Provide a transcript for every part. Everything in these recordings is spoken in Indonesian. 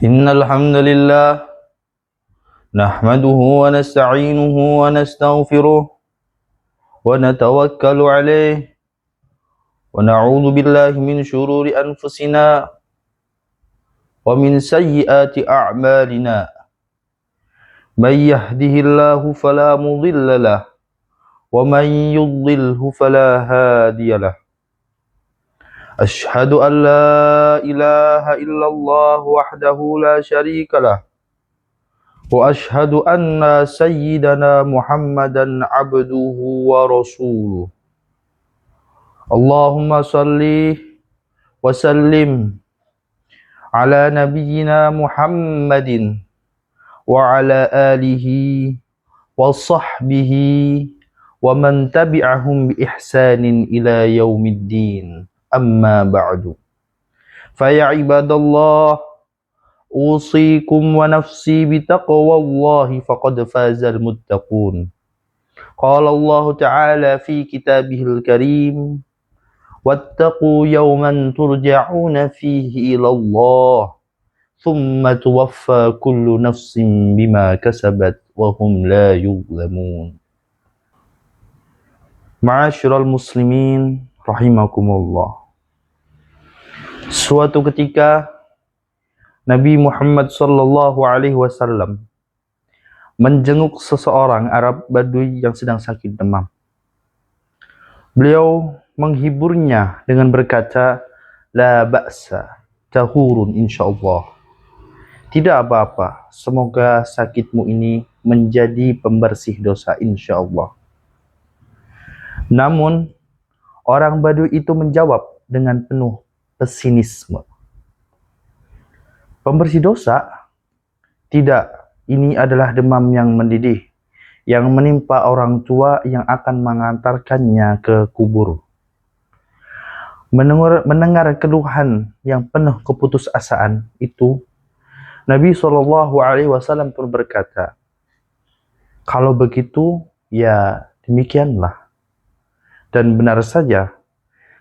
إن الحمد لله نحمده ونستعينه ونستغفره ونتوكل عليه ونعوذ بالله من شرور أنفسنا ومن سيئات أعمالنا. من يهده الله فلا مضل له ومن يضلله فلا هادي له. أشهد أن لا إله إلا الله وحده لا شريك له وأشهد أن سيدنا محمدا عبده ورسوله. اللهم صل وسلم على نبينا محمد وعلى آله وصحبه ومن تبعهم بإحسان إلى يوم الدين. أما بعد، فيا عباد الله، أوصيكم ونفسي بتقوى الله فقد فاز المتقون. قال الله تعالى في كتابه الكريم: واتقوا يوما ترجعون فيه إلى الله ثم توفى كل نفس بما كسبت وهم لا يظلمون. Ma'asyiral muslimin rahimakumullah. Suatu ketika Nabi Muhammad sallallahu alaihi wasallam menjenguk seseorang Arab Badui yang sedang sakit demam. Beliau menghiburnya dengan berkata, "La ba'sa, tahurun insyaallah." Tidak apa-apa, semoga sakitmu ini menjadi pembersih dosa insyaallah. Namun, orang Badui itu menjawab dengan penuh pesimisme. Pembersih dosa? Tidak, ini adalah demam yang mendidih, yang menimpa orang tua yang akan mengantarkannya ke kubur. Mendengar keluhan yang penuh keputusasaan itu, Nabi SAW pun berkata, "Kalau begitu, ya demikianlah." Dan benar saja,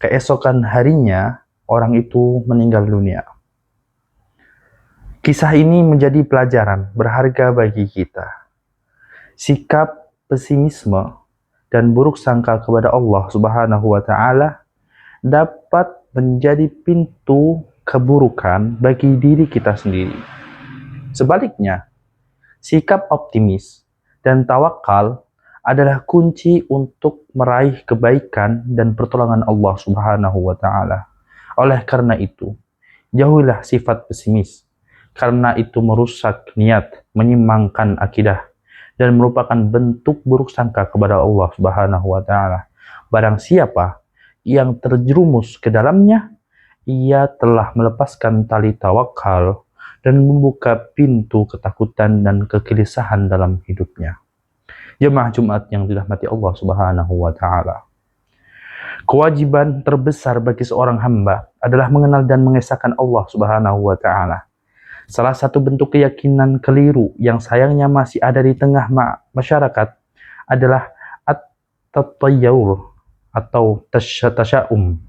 keesokan harinya orang itu meninggal dunia. Kisah ini menjadi pelajaran berharga bagi kita. Sikap pesimisme dan buruk sangka kepada Allah Subhanahu wa taala dapat menjadi pintu keburukan bagi diri kita sendiri. Sebaliknya, sikap optimis dan tawakal adalah kunci untuk meraih kebaikan dan pertolongan Allah Subhanahu wa taala. Oleh karena itu, jauhilah sifat pesimis, karena itu merusak niat, menyimpangkan akidah, dan merupakan bentuk buruk sangka kepada Allah Subhanahu wa taala. Barang siapa yang terjerumus ke dalamnya, ia telah melepaskan tali tawakal dan membuka pintu ketakutan dan kegelisahan dalam hidupnya. Jemaah Jumat yang dirahmati Allah Subhanahu wa taala. Kewajiban terbesar bagi seorang hamba adalah mengenal dan mengesahkan Allah Subhanahu wa taala. Salah satu bentuk keyakinan keliru yang sayangnya masih ada di tengah masyarakat adalah at-tayyur atau tasya'um,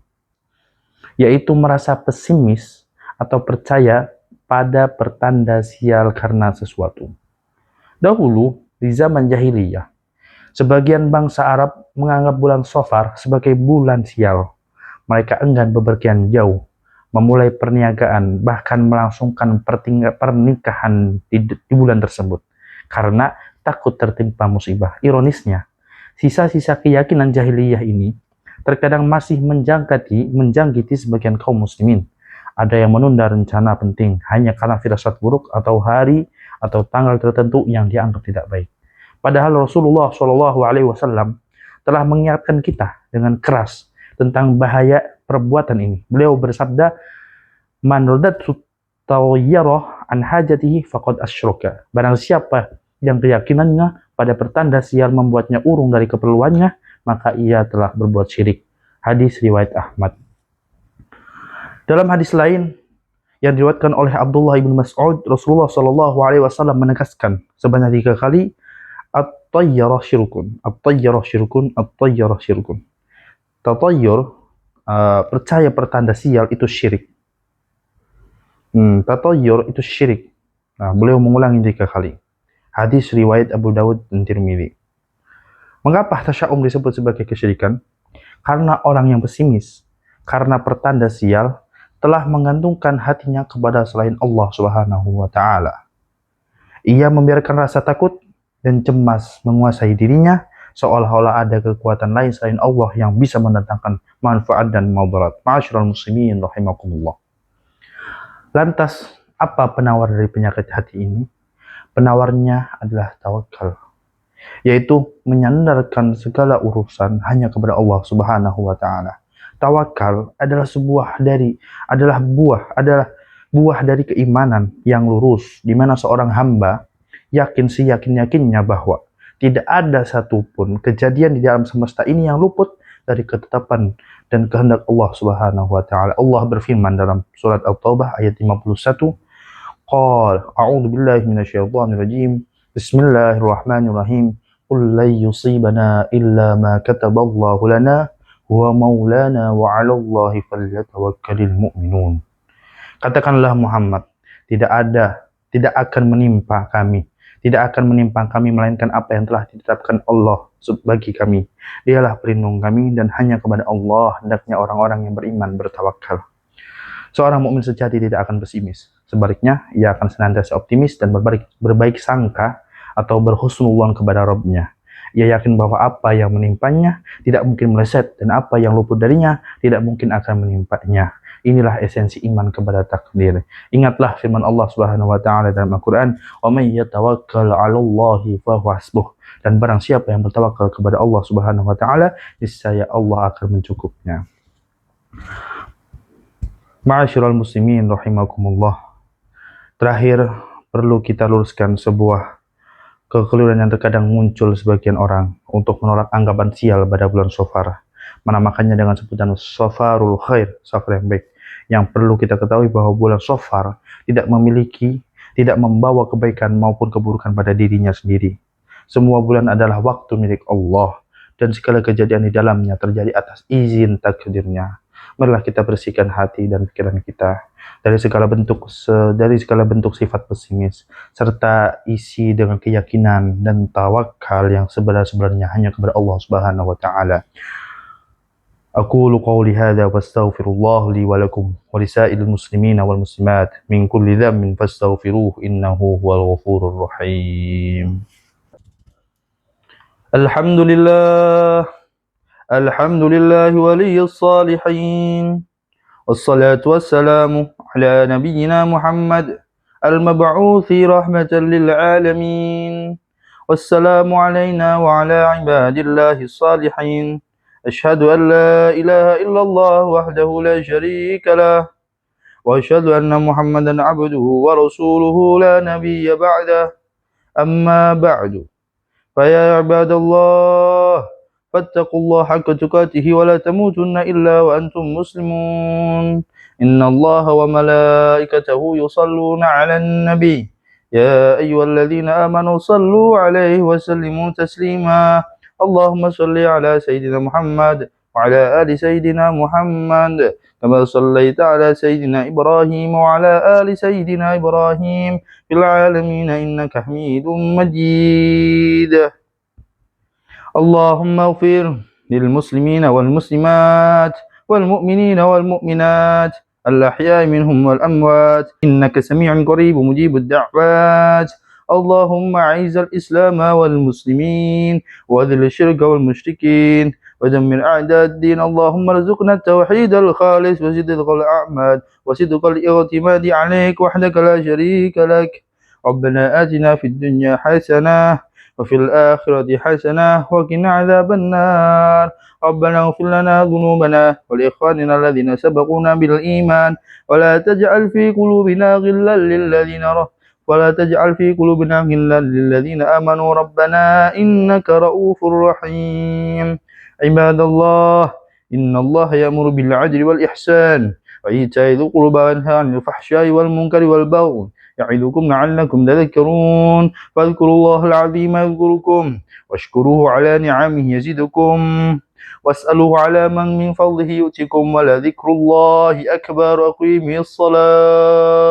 yaitu merasa pesimis atau percaya pada pertanda sial karena sesuatu. Dahulu, di zaman jahiliyah, sebagian bangsa Arab menganggap bulan Safar sebagai bulan sial. Mereka enggan bepergian jauh, memulai perniagaan, bahkan melangsungkan pernikahan di bulan tersebut karena takut tertimpa musibah. Ironisnya, sisa-sisa keyakinan jahiliyah ini terkadang masih menjangkiti sebagian kaum muslimin. Ada yang menunda rencana penting hanya karena firasat buruk atau hari atau tanggal tertentu yang dianggap tidak baik. Padahal Rasulullah SAW telah mengingatkan kita dengan keras tentang bahaya perbuatan ini. Beliau bersabda, "Man radatu tayyarah an hajatihi faqad asyraka." Barang siapa yang keyakinannya pada pertanda sial membuatnya urung dari keperluannya, maka ia telah berbuat syirik. Hadis riwayat Ahmad. Dalam hadis lain yang diriwayatkan oleh Abdullah bin Mas'ud, Rasulullah SAW menegaskan sebanyak 3 kali, "At-tayyarah syirkun, at-tayyarah syirkun, at-tayyarah syirkun." Tatayyur, percaya pertanda sial itu syirik. Tatoyur itu syirik. Nah, beliau mengulangi 3 kali. Hadis riwayat Abu Dawud dan Tirmidzi. Mengapa tasya'um disebut sebagai kesyirikan? Karena orang yang pesimis, karena pertanda sial, telah menggantungkan hatinya kepada selain Allah Subhanahu wa Ta'ala. Ia membiarkan rasa takut dan cemas menguasai dirinya, seolah-olah ada kekuatan lain selain Allah yang bisa mendatangkan manfaat dan madarat. Ma'asyiral muslimin rahimakumullah. Lantas, apa penawar dari penyakit hati ini? Penawarnya adalah tawakal, yaitu menyandarkan segala urusan hanya kepada Allah Subhanahu wa Ta'ala. Tawakal adalah buah dari keimanan yang lurus, di mana seorang hamba yakin seyakin-yakinnya bahwa tidak ada satupun kejadian di dalam semesta ini yang luput dari ketetapan dan kehendak Allah Subhanahu wa Ta'ala. Allah berfirman dalam surat At-Taubah ayat 51, Qal a'udzu billahi minasyaitonir rajim. Bismillahirrahmanirrahim. Qul lan yusibana illa ma kataballahu lana huwa maulana wa 'alallahi falyatawakkalul mu'minun. Katakanlah Muhammad, tidak akan menimpa kami melainkan apa yang telah ditetapkan Allah bagi kami. Dialah pelindung kami dan hanya kepada Allah hendaknya orang-orang yang beriman bertawakal. Seorang mukmin sejati tidak akan pesimis. Sebaliknya, ia akan senantiasa optimis dan berbaik sangka atau berhusnudzon kepada Rabb-Nya. Ia yakin bahwa apa yang menimpanya tidak mungkin meleset dan apa yang luput darinya tidak mungkin akan menimpanya. Inilah esensi iman kepada takdir. Ingatlah firman Allah Subhanahu wa Ta'ala dalam Al-Qur'an, "Wa may yatawakkal 'alallahi fahuwa hasbuh." Dan barang siapa yang bertawakal kepada Allah Subhanahu wa Ta'ala, niscaya Allah akan mencukupnya. Ma'asyiral muslimin rahimakumullah. Terakhir, perlu kita luruskan sebuah kekeliruan yang terkadang muncul sebagian orang untuk menolak anggapan sial pada bulan Shafar, menamakannya dengan sebutan Shafarul Khair, Shafar yang baik. Yang perlu kita ketahui bahwa bulan Shafar tidak membawa kebaikan maupun keburukan pada dirinya sendiri. Semua bulan adalah waktu milik Allah dan segala kejadian di dalamnya terjadi atas izin takdirnya. Marilah kita bersihkan hati dan pikiran kita dari segala bentuk sifat pesimis, serta isi dengan keyakinan dan tawakal yang sebenar-benarnya hanya kepada Allah Subhanahu wa Ta'ala. Aqulu qawli hadza wastaghfirullah li wa lakum wa lisa'il muslimina wal muslimat min kulli dhanbin fastaghfiruhu innahu huwal ghafurur rahim. Alhamdulillah waliyyis salihin. Wassalatu wassalamu ala nabiyyina Muhammad al-mab'uthi rahmatan lil alamin. Wassalamu alayna wa ala ibadillahis salihin. Ashhadu an la ilaha illallah wahdahu la syarika lah. Wa ashhadu anna Muhammadan abduhu wa rasuluhu la nabiyya ba'dah. Amma ba'du. Faya ibadallah, fattaqullaha haqqa tuqatih wa la tamutunna illa wa antum muslimun. Innallaha wa malaikatahu yusalluna 'alan nabi. Ya ayyuhalladzina amanu sallu 'alaihi wa sallimu taslima. Allahumma salli 'ala sayyidina Muhammad wa 'ala ali sayyidina Muhammad kama sallaita 'ala sayyidina Ibrahim wa 'ala ali sayyidina Ibrahim fil 'alamin innaka Hamidum Majid. Allahumma ighfir lil muslimina wal muslimat wal mu'minina wal mu'minat al-ahya'i minhum wal amwat innaka sami'un qaribun mujibud da'wat. Allahumma a'izzal islam wal muslimin wa dhil syirka wal musyrikin wa dammir a'dad din. Allahumma rzuqna at-tauhid al-khalis wa sidqal a'mal wa sidqal i'timadi 'alaik wahdaka la syarika lak. Rabbana atina fid dunya hasanah وفي الآخرة حسنة وقنا عذاب النار. ربنا اغفر لنا ذنوبنا ولإخواننا الذين سبقونا بالإيمان ولا تجعل في قلوبنا غلا للذين آمنوا ربنا إنك رؤوف رحيم. عباد الله إن الله يأمر بالعدل والإحسان وإيتاء ذي القربى وينهى عن الفحشاء والمنكر والبغي يعظكم لعلكم تذكرون. فاذكروا الله العظيم يذكركم واشكروه على نعمه يزدكم واسألوه على من فضله يؤتكم ولذكر الله أكبر. أقيموا الصلاة.